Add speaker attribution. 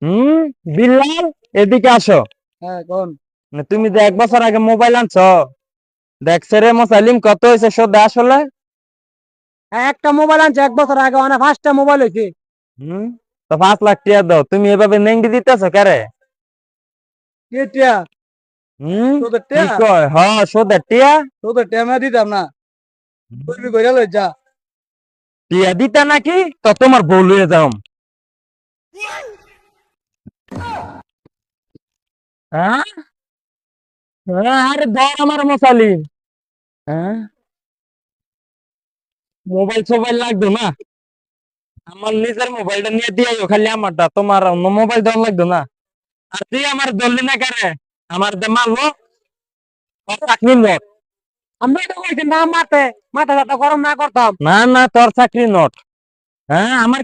Speaker 1: হুম, বিল্লাল, এদিকে আসো।
Speaker 2: হ্যাঁ কোন?
Speaker 1: তুমি যে 1 বছর আগে মোবাইল আনছো, দেখছে রে মোসাইলিম কত হয়েছে সদা আসলে?
Speaker 2: হ্যাঁ, একটা মোবাইল আনছে 1 বছর আগে, মানে 5টা মোবাইল হয়েছে।
Speaker 1: হুম, তো 5 লাখ টিয়া দাও, তুমি এভাবে নেংটি দিতেছো কারে?
Speaker 2: কেটিয়া?
Speaker 1: হুম,
Speaker 2: তোদের
Speaker 1: কি
Speaker 2: টিয়া?
Speaker 1: কয় হ সদা টিয়া?
Speaker 2: তোদের টিয়া আমি দিতাম না, তুই কইরা লই যা।
Speaker 1: টিয়া দিতা নাকি? তো তোমার বউ লইয়া যাও। হ্যাঁ, হ্যাঁ, আরে ধর আমার মোসালিম। হ্যাঁ, মোবাইল সোবাইল লাগবে না, আমার নিজের মোবাইলটা নিয়ে দিয়াইও, খালি আমারটা, তোমার অন্য মোবাইল দেওয়া লাগবে না। আর তুই আমার ধরলি না কারে? আমার দে মারলো, তোর চাকরি নট।
Speaker 2: আমরা তো কইছি না মারতে, মাথা টাথা গরম না করতাম।
Speaker 1: না না, তোর চাকরি নট। হ্যাঁ, আমার